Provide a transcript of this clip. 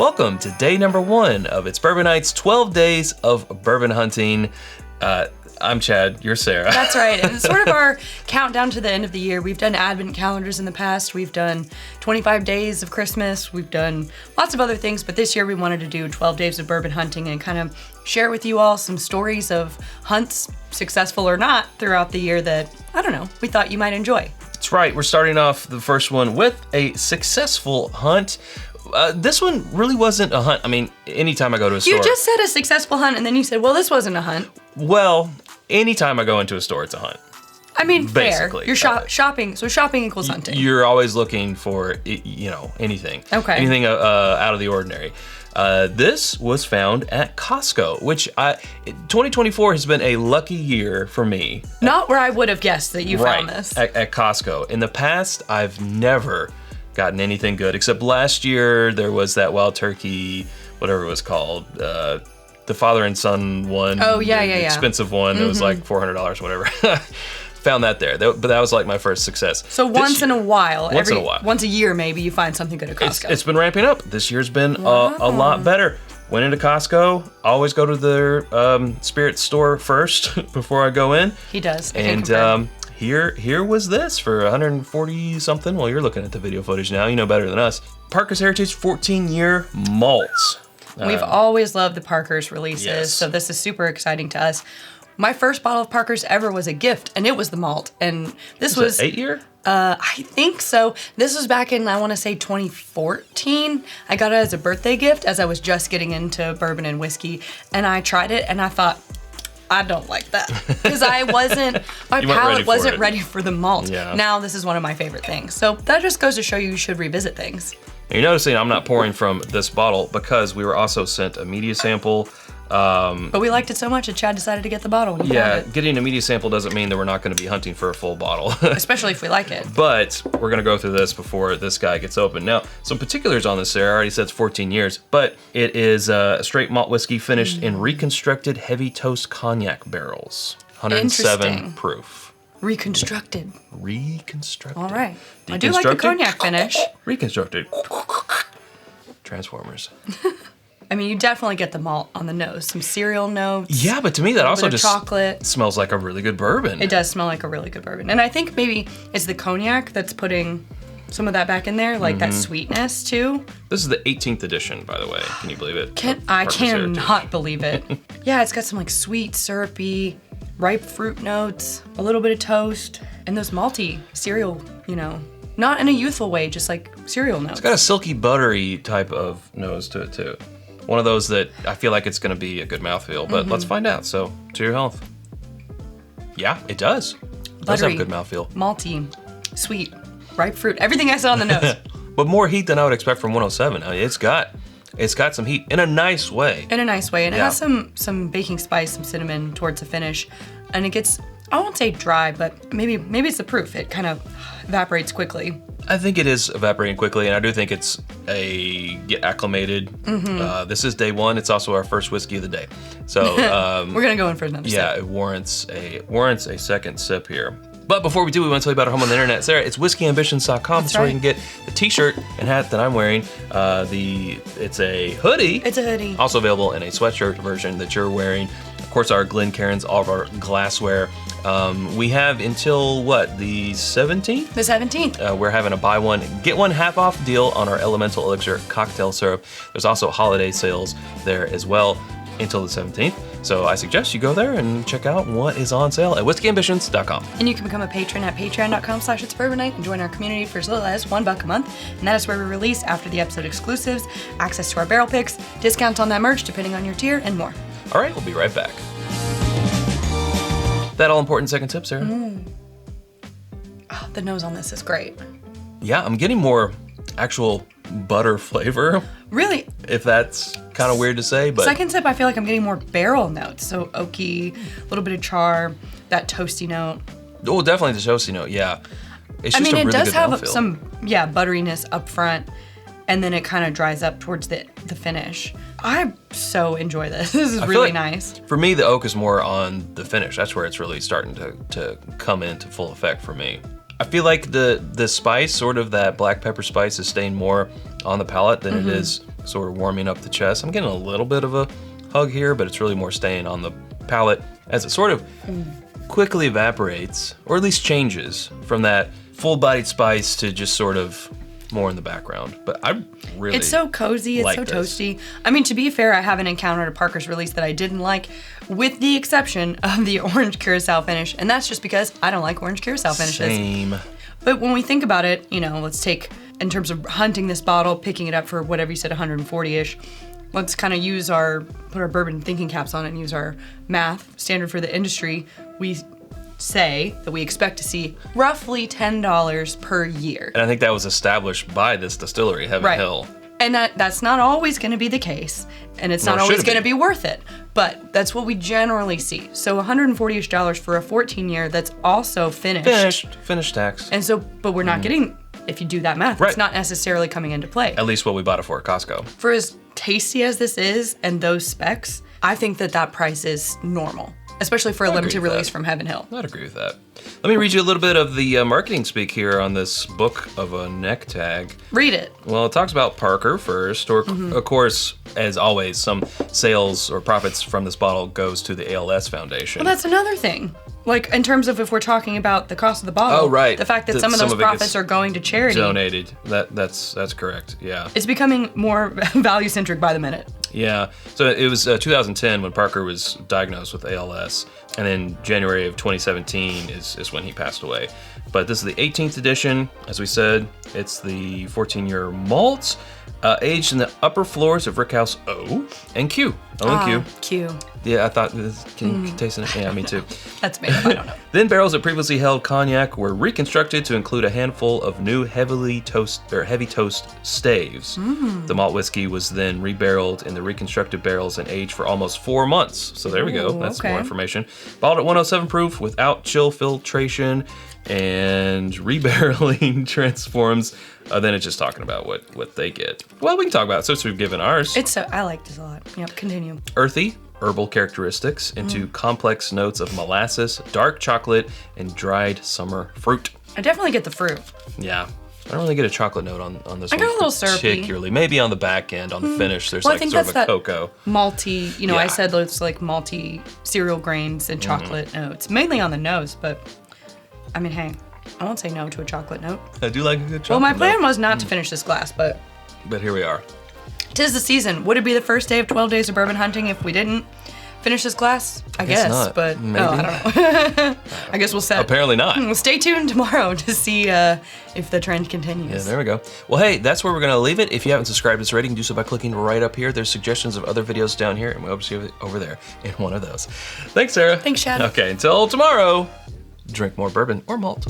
Welcome to day number 1 of It's Bourbon Night's 12 Days of Bourbon Hunting. I'm Chad, you're Sarah. That's right, and it's sort of our countdown to the end of the year. We've done advent calendars in the past, we've done 25 days of Christmas, we've done lots of other things, but this year we wanted to do 12 days of bourbon hunting and kind of share with you all some stories of hunts, successful or not, throughout the year that, I don't know, we thought you might enjoy. That's right, we're starting off the first one with a successful hunt. This one really wasn't a hunt. I mean, anytime I go to a store. You just said a successful hunt, and then you said, well, this wasn't a hunt. Well, anytime I go into a store, it's a hunt. I mean, basically, fair. You're shopping, so shopping equals hunting. You're always looking for, anything. Okay. Anything out of the ordinary. This was found at Costco, which 2024 has been a lucky year for me. Not where I would have guessed that you found this. At Costco. In the past, I've never gotten anything good, except last year there was that wild turkey, whatever it was called, the father and son one. Oh, yeah. Expensive one. It was like $400, whatever. Found that there, but that was like my first success. So once in a while, once a year maybe, you find something good at Costco. It's been ramping up. This year's been a lot better. Went into Costco, always go to their spirit store first before I go in. He does. And here was this for 140 something. Well, you're looking at the video footage now. You know better than us. Parker's Heritage 14-year malts. We've always loved the Parker's releases, yes. So this is super exciting to us. My first bottle of Parker's ever was a gift, and it was the malt. And this was 8-year? I think so. This was back in, I want to say 2014. I got it as a birthday gift as I was just getting into bourbon and whiskey. And I tried it, and I thought, I don't like that. Because my palate wasn't ready for the malt. Yeah. Now this is one of my favorite things. So that just goes to show you should revisit things. And you're noticing I'm not pouring from this bottle because we were also sent a media sample. But we liked it so much that Chad decided to get the bottle. Yeah, getting a media sample doesn't mean that we're not going to be hunting for a full bottle. Especially if we like it. But we're going to go through this before this guy gets open. Now, some particulars on this, Sarah. I already said it's 14 years, but it is a straight malt whiskey finished in reconstructed heavy toast cognac barrels. 107 proof. Reconstructed. All right. I do like the cognac finish. Reconstructed. Transformers. I mean, you definitely get the malt on the nose. Some cereal notes. Yeah, but to me that also just chocolate. Smells like a really good bourbon. It does smell like a really good bourbon. And I think maybe it's the cognac that's putting some of that back in there, like that sweetness too. This is the 18th edition, by the way. Can you believe it? I cannot believe it. Yeah, it's got some like sweet, syrupy, ripe fruit notes, a little bit of toast, and those malty cereal, not in a youthful way, just like cereal notes. It's got a silky, buttery type of nose to it too. One of those that I feel like it's going to be a good mouthfeel, but let's find out. So, to your health. Yeah, it does. It does have a good mouthfeel. Malty, sweet, ripe fruit, everything I said on the nose. But more heat than I would expect from 107. I mean, it's got some heat in a nice way. And it has some baking spice, some cinnamon towards the finish, and it gets, I won't say dry, but maybe it's the proof. It kind of evaporates quickly. I think it is evaporating quickly, and I do think it's a get acclimated. This is day 1. It's also our first whiskey of the day, so we're gonna go in for another sip. Yeah, it warrants a second sip here. But before we do, we want to tell you about our home on the internet. Sarah, it's whiskyambitions.com. That's where you can get the t-shirt and hat that I'm wearing. It's a hoodie. It's a hoodie. Also available in a sweatshirt version that you're wearing. Of course, our Glencairns, all of our glassware. We have until the 17th? The 17th. We're having a buy one, get one half off deal on our Elemental Elixir cocktail syrup. There's also holiday sales there as well until the 17th. So I suggest you go there and check out what is on sale at whiskyambitions.com. And you can become a patron at patreon.com/itsbourbonnight and join our community for as little as $1 a month. And that is where we release after the episode exclusives, access to our barrel picks, discounts on that merch depending on your tier, and more. All right, we'll be right back. That all-important second tip, Sarah. Oh, the nose on this is great. Yeah, I'm getting more actual butter flavor. Really? If that's kind of weird to say, but... Second sip, I feel like I'm getting more barrel notes. So oaky, a little bit of char, that toasty note. Oh, definitely the toasty note, yeah. It's just a really good mouthfeel. It does have some, butteriness up front, and then it kind of dries up towards the finish. I so enjoy this. This is really nice. For me, the oak is more on the finish. That's where it's really starting to come into full effect for me. I feel like the spice, sort of that black pepper spice, is staying more on the palate than it is sort of warming up the chest. I'm getting a little bit of a hug here, but it's really more staying on the palate as it sort of quickly evaporates, or at least changes from that full-bodied spice to just sort of more in the background. But I really It's so cozy, it's like so this. toasty. I mean, to be fair, I haven't encountered a Parker's release that I didn't like, with the exception of the orange curacao finish, and that's just because I don't like orange curacao finishes. Same. But when we think about it, you know, let's take, in terms of hunting this bottle, picking it up for whatever you said, 140-ish, let's kind of put our bourbon thinking caps on it and use our math standard for the industry. We say that we expect to see roughly $10 per year. And I think that was established by this distillery, Heaven Hill. And that's not always going to be the case, and it's not Nor always should it going to be. be worth it. But that's what we generally see. So $140-ish for a 14-year that's also finished. Finished tax. And so, but we're not getting, if you do that math, Right. it's not necessarily coming into play. At least what we bought it for at Costco. For as tasty as this is and those specs, I think that price is normal, especially for a agree limited with release that. from Heaven Hill. I'd agree with that. Let me read you a little bit of the marketing speak here on this book of a neck tag. Read it. Well, it talks about Parker first, or of course, as always, some sales or profits from this bottle goes to the ALS Foundation. Well, that's another thing. Like, in terms of if we're talking about the cost of the bottle, Oh, right. the fact that some of Some those of it profits gets are going to charity, Donated. That's correct. Yeah. it's becoming more value-centric by the minute. Yeah. So it was 2010 when Parker was diagnosed with ALS, and then January of 2017 is when he passed away. But this is the 18th edition. As we said, it's the 14-year malt, aged in the upper floors of Rickhouse O and Q. O and Q. Q. Yeah, I thought this can taste it. Yeah, me too. That's made up, I don't know. Then barrels that previously held cognac were reconstructed to include a handful of new heavy toast staves. The malt whiskey was then rebarreled in the reconstructed barrels and aged for almost 4 months. So there we go. Ooh, That's okay. more information. Bottled at 107 proof without chill filtration, and rebarreling transforms. Then it's just talking about what they get. Well, we can talk about it since we've given ours. I like this a lot. Yep, continue. Earthy, herbal characteristics into complex notes of molasses, dark chocolate, and dried summer fruit. I definitely get the fruit. Yeah. I don't really get a chocolate note on this I one got a little syrupy. particularly. Maybe on the back end, on the finish, there's Well, I like think sort of that's a that cocoa. malty, you know, I Yeah. said it's like malty cereal grains and chocolate notes. Mainly on the nose, but I mean, hey, I won't say no to a chocolate note. I do like a good chocolate Well, my plan note, was not to finish this glass, but but here we are. 'tis the season. Would it be the first day of 12 Days of Bourbon Hunting if we didn't finish this glass? I guess, not. but Maybe. no, I don't know. I guess we'll set. Apparently not. Well, stay tuned tomorrow to see if the trend continues. Yeah, there we go. Well, hey, that's where we're going to leave it. If you haven't subscribed to this rating, do so by clicking right up here. There's suggestions of other videos down here, and we hope to see you over there in one of those. Thanks, Sarah. Thanks, Chad. Okay, until tomorrow, drink more bourbon or malt.